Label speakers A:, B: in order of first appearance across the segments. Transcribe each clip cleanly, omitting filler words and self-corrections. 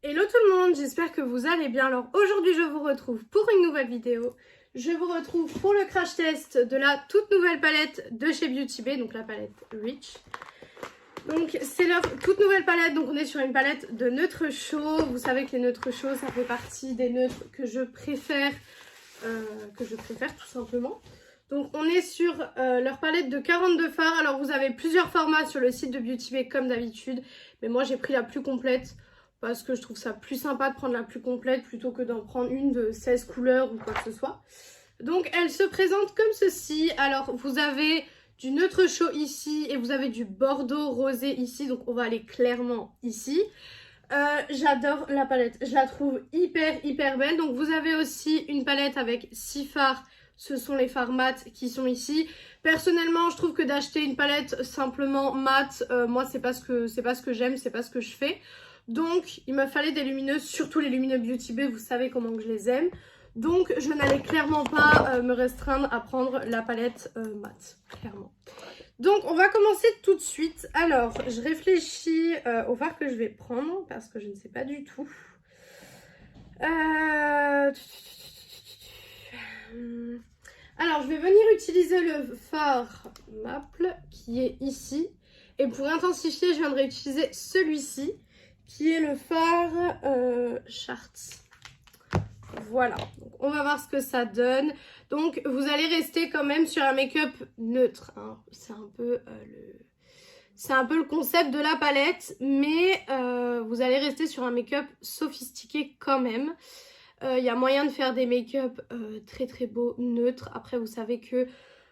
A: Hello tout le monde, j'espère que vous allez bien. Alors aujourd'hui je vous retrouve pour une nouvelle vidéo. Je vous retrouve pour le crash test de la toute nouvelle palette de chez Beauty Bay, donc la palette Rich. Donc c'est leur toute nouvelle palette, donc on est sur une palette de neutres chauds. Vous savez que les neutres chauds ça fait partie des neutres que je préfère tout simplement. Donc on est sur leur palette de 42 fards. Alors vous avez plusieurs formats sur le site de Beauty Bay comme d'habitude, mais moi j'ai pris la plus complète parce que je trouve ça plus sympa de prendre la plus complète plutôt que d'en prendre une de 16 couleurs ou quoi que ce soit. Donc elle se présente comme ceci. Alors vous avez du neutre chaud ici et vous avez du bordeaux rosé ici, donc on va aller clairement ici. J'adore la palette, je la trouve hyper belle. Donc vous avez aussi une palette avec 6 fards, ce sont les fards mat qui sont ici. Personnellement je trouve que d'acheter une palette simplement mat, moi c'est pas ce que j'aime, c'est pas ce que je fais. Donc il me fallait des lumineuses, surtout les lumineux Beauty Bay, vous savez comment que je les aime. Donc je n'allais clairement pas me restreindre à prendre la palette mat, clairement. Donc on va commencer tout de suite. Alors je réfléchis au fard que je vais prendre parce que je ne sais pas du tout. Alors je vais venir utiliser le fard Maple qui est ici. Et pour intensifier je viendrai utiliser celui-ci qui est le fard Charts. Voilà, donc on va voir ce que ça donne. Donc vous allez rester quand même sur un make-up neutre, hein. C'est un peu le concept de la palette, mais vous allez rester sur un make-up sophistiqué quand même. Il y a moyen de faire des make-up très beaux, neutres. Après vous savez que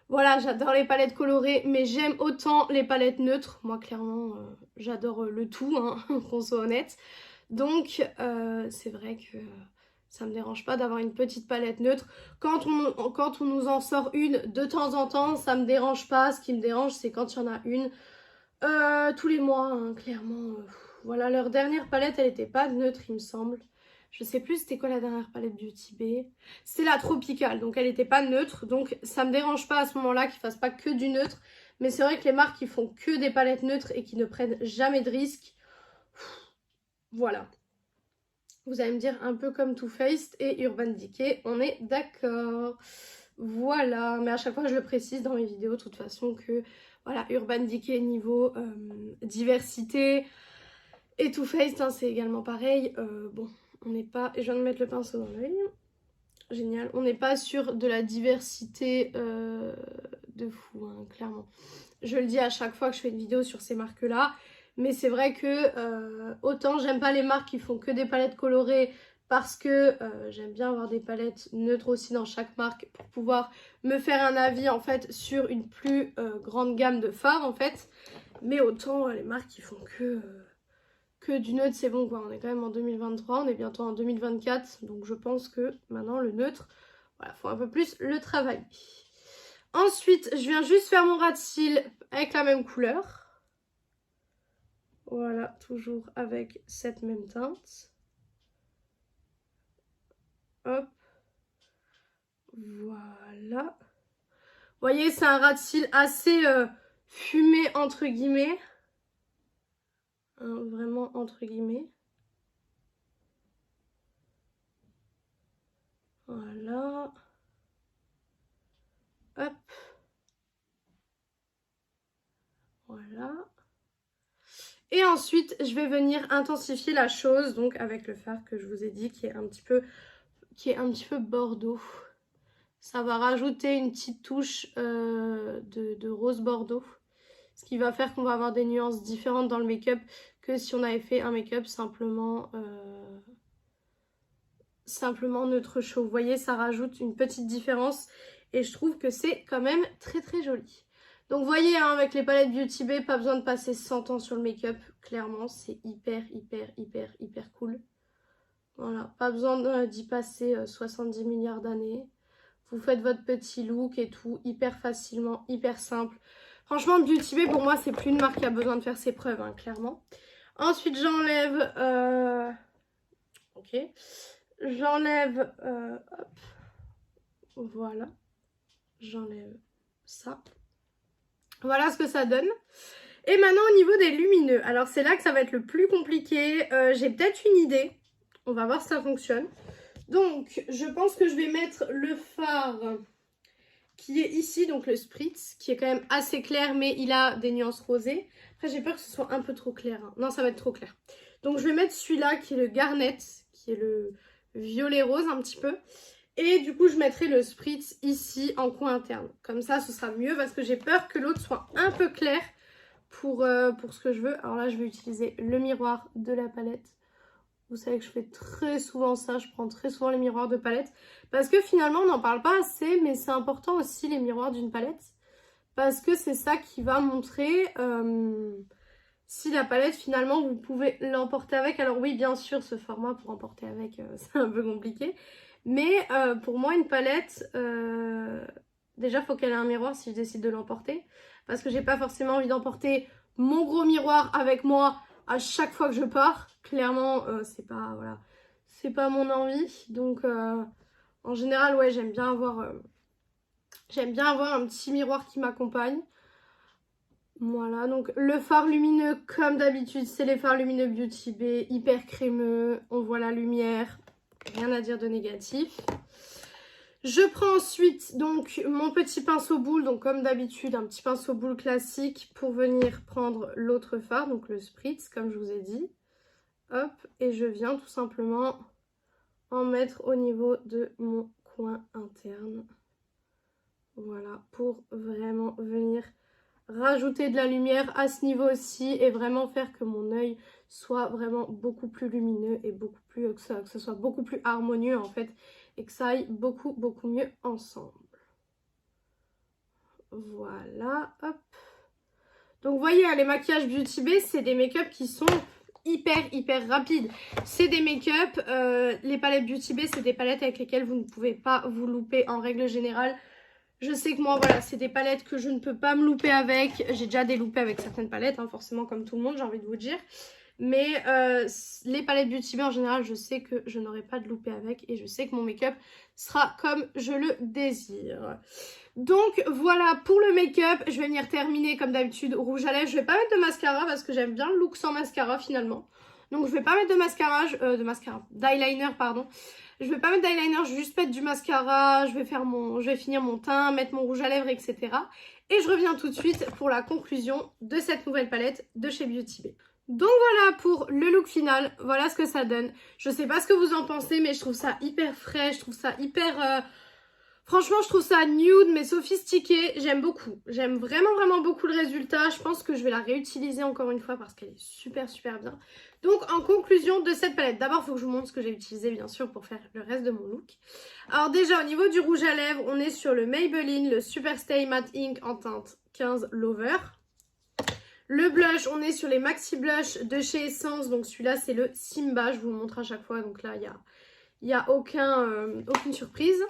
A: voilà, j'adore les palettes colorées, mais j'aime autant les palettes neutres. Moi clairement j'adore le tout, hein, qu'on soit honnête. Donc c'est vrai que ça me dérange pas d'avoir une petite palette neutre. Quand on nous en sort une de temps en temps, ça me dérange pas. Ce qui me dérange, c'est quand il y en a une tous les mois, hein, clairement. Voilà, leur dernière palette, elle était pas neutre, il me semble. Je sais plus c'était quoi la dernière palette Beauty Bay. C'était la tropicale, donc elle était pas neutre. Donc ça me dérange pas à ce moment-là qu'ils fassent pas que du neutre. Mais c'est vrai que les marques qui font que des palettes neutres et qui ne prennent jamais de risques, voilà. Vous allez me dire un peu comme Too Faced et Urban Decay, on est d'accord. Voilà, mais à chaque fois je le précise dans mes vidéos de toute façon que voilà, Urban Decay niveau diversité et Too Faced, hein, c'est également pareil. Bon, on n'est pas, je viens de mettre le pinceau dans l'œil, génial, on n'est pas sur de la diversité de fou, hein, clairement. Je le dis à chaque fois que je fais une vidéo sur ces marques là. Mais c'est vrai que autant j'aime pas les marques qui font que des palettes colorées parce que j'aime bien avoir des palettes neutres aussi dans chaque marque pour pouvoir me faire un avis en fait sur une plus grande gamme de fards en fait. Mais autant les marques qui font que du neutre c'est bon quoi. On est quand même en 2023, on est bientôt en 2024 donc je pense que maintenant le neutre, voilà, faut un peu plus le travailler. Ensuite je viens juste faire mon ras de cils avec la même couleur. Voilà, toujours avec cette même teinte. Hop. Voilà. Vous voyez, c'est un ras de cils assez fumé, entre guillemets. Hein, vraiment, entre guillemets. Voilà. Hop. Voilà. Et ensuite, je vais venir intensifier la chose, donc avec le fard que je vous ai dit, qui est un petit peu bordeaux. Ça va rajouter une petite touche de rose bordeaux. Ce qui va faire qu'on va avoir des nuances différentes dans le make-up que si on avait fait un make-up simplement neutre chaud. Vous voyez, ça rajoute une petite différence et je trouve que c'est quand même très joli. Donc vous voyez, hein, avec les palettes Beauty Bay, pas besoin de passer 100 ans sur le make-up. Clairement, c'est hyper cool. Voilà, pas besoin d'y passer 70 milliards d'années. Vous faites votre petit look et tout, hyper facilement, hyper simple. Franchement, Beauty Bay, pour moi, c'est plus une marque qui a besoin de faire ses preuves, hein, clairement. Ensuite, j'enlève... Ok. J'enlève... hop. Voilà. J'enlève ça. Voilà ce que ça donne. Et maintenant, au niveau des lumineux. Alors, c'est là que ça va être le plus compliqué. J'ai peut-être une idée. On va voir si ça fonctionne. Donc, je pense que je vais mettre le fard qui est ici, donc le Spritz, qui est quand même assez clair, mais il a des nuances rosées. Après, j'ai peur que ce soit un peu trop clair. Hein. Non, ça va être trop clair. Donc, je vais mettre celui-là, qui est le Garnet, qui est le violet rose un petit peu. Et du coup, je mettrai le Spritz ici, en coin interne. Comme ça, ce sera mieux, parce que j'ai peur que l'autre soit un peu clair pour ce que je veux. Alors là, je vais utiliser le miroir de la palette. Vous savez que je fais très souvent ça, je prends très souvent les miroirs de palette. Parce que finalement, on n'en parle pas assez, mais c'est important aussi les miroirs d'une palette. Parce que c'est ça qui va montrer si la palette, finalement, vous pouvez l'emporter avec. Alors oui, bien sûr, ce format pour emporter avec, c'est un peu compliqué. Mais pour moi, une palette, déjà, il faut qu'elle ait un miroir si je décide de l'emporter. Parce que j'ai pas forcément envie d'emporter mon gros miroir avec moi à chaque fois que je pars. Clairement, c'est pas, voilà, c'est pas mon envie. Donc, en général, ouais, j'aime bien avoir un petit miroir qui m'accompagne. Voilà, donc le fard lumineux, comme d'habitude, c'est les fards lumineux Beauty Bay, hyper crémeux. On voit la lumière, rien à dire de négatif. Je prends ensuite donc mon petit pinceau boule, donc comme d'habitude un petit pinceau boule classique pour venir prendre l'autre fard, donc le Spritz comme je vous ai dit. Hop, et je viens tout simplement en mettre au niveau de mon coin interne. Voilà, pour vraiment venir rajouter de la lumière à ce niveau aussi et vraiment faire que mon œil soit vraiment beaucoup plus lumineux et beaucoup plus que ce soit beaucoup plus harmonieux en fait et que ça aille beaucoup mieux ensemble. Voilà, hop. Donc vous voyez, les maquillages Beauty Bay, c'est des make-up qui sont hyper rapides. C'est des make-up, les palettes Beauty Bay, c'est des palettes avec lesquelles vous ne pouvez pas vous louper en règle générale. Je sais que moi, voilà, c'est des palettes que je ne peux pas me louper avec. J'ai déjà des loupés avec certaines palettes, hein, forcément comme tout le monde, j'ai envie de vous dire. Mais les palettes Beauty Bay en général, je sais que je n'aurai pas de loupé avec. Et je sais que mon make-up sera comme je le désire. Donc voilà pour le make-up. Je vais venir terminer comme d'habitude rouge à lèvres. Je vais pas mettre de mascara parce que j'aime bien le look sans mascara finalement. Donc je vais pas mettre de mascara, d'eyeliner pardon. Je vais pas mettre d'eyeliner, je vais juste mettre du mascara, je vais finir mon teint, mettre mon rouge à lèvres, etc. Et je reviens tout de suite pour la conclusion de cette nouvelle palette de chez Beauty Bay. Donc voilà pour le look final, voilà ce que ça donne. Je sais pas ce que vous en pensez, mais je trouve ça hyper frais, je trouve ça hyper... Franchement, je trouve ça nude mais sophistiqué. J'aime beaucoup. J'aime vraiment beaucoup le résultat. Je pense que je vais la réutiliser encore une fois parce qu'elle est super bien. Donc, en conclusion de cette palette, d'abord, il faut que je vous montre ce que j'ai utilisé, bien sûr, pour faire le reste de mon look. Alors déjà, au niveau du rouge à lèvres, on est sur le Maybelline, le Superstay Matte Ink en teinte 15 Lover. Le blush, on est sur les Maxi Blush de chez Essence. Donc, celui-là, c'est le Simba. Je vous le montre à chaque fois. Donc là, il n'y a aucune surprise.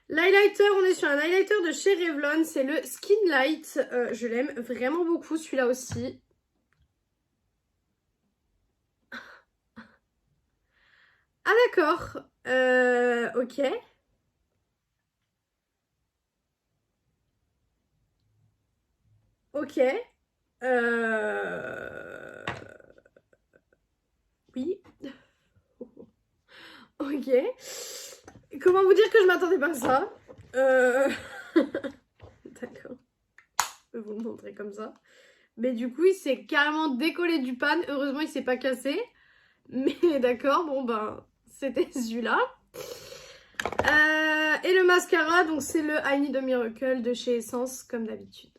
A: L'highlighter, on est sur un highlighter de chez Revlon, c'est le Skin Light, je l'aime vraiment beaucoup celui-là aussi. Ah d'accord, ok. Ok, oui, ok. Comment vous dire que je m'attendais pas à ça D'accord. Je vais vous le montrer comme ça. Mais du coup, il s'est carrément décollé du pan. Heureusement, il s'est pas cassé. Mais d'accord, bon ben, c'était celui-là. Et le mascara, donc c'est le I Need a Miracle de chez Essence, comme d'habitude.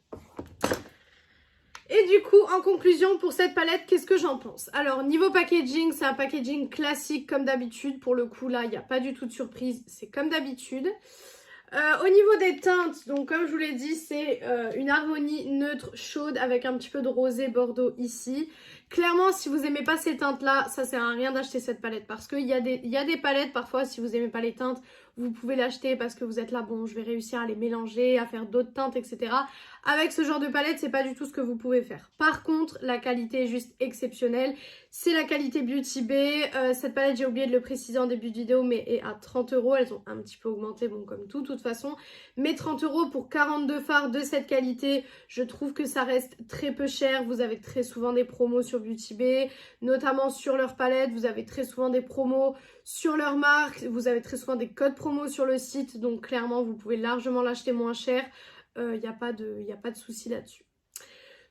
A: Et du coup, en conclusion, pour cette palette, qu'est-ce que j'en pense? Alors, niveau packaging, c'est un packaging classique comme d'habitude. Pour le coup, là, il n'y a pas du tout de surprise. C'est comme d'habitude. Au niveau des teintes, donc comme je vous l'ai dit, c'est une harmonie neutre chaude avec un petit peu de rosé bordeaux ici. Clairement, si vous n'aimez pas ces teintes-là, ça sert à rien d'acheter cette palette parce qu'il y a des palettes, parfois, si vous n'aimez pas les teintes, vous pouvez l'acheter parce que vous êtes là, bon je vais réussir à les mélanger, à faire d'autres teintes, etc. Avec ce genre de palette, c'est pas du tout ce que vous pouvez faire. Par contre, la qualité est juste exceptionnelle. C'est la qualité Beauty Bay. Cette palette, j'ai oublié de le préciser en début de vidéo, mais est à 30 €. Elles ont un petit peu augmenté, bon comme tout, de toute façon. Mais 30 € pour 42 fards de cette qualité, je trouve que ça reste très peu cher. Vous avez très souvent des promos sur Beauty Bay, notamment sur leur palette. Vous avez très souvent des promos sur leur marque. Vous avez très souvent des codes promos sur le site. Donc clairement, vous pouvez largement l'acheter moins cher. Il n'y a pas de souci là-dessus.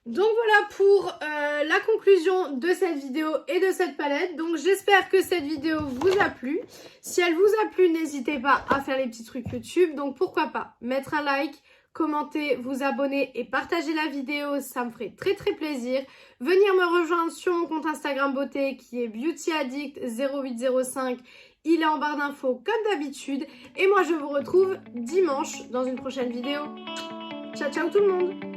A: Donc voilà pour la conclusion de cette vidéo et de cette palette. Donc j'espère que cette vidéo vous a plu. Si elle vous a plu, n'hésitez pas à faire les petits trucs YouTube. Donc pourquoi pas mettre un like, commenter, vous abonner et partager la vidéo, ça me ferait très très plaisir. Venir me rejoindre sur mon compte Instagram beauté qui est beautyaddict0805. Il est en barre d'infos comme d'habitude. Et moi je vous retrouve dimanche dans une prochaine vidéo. Ciao ciao tout le monde!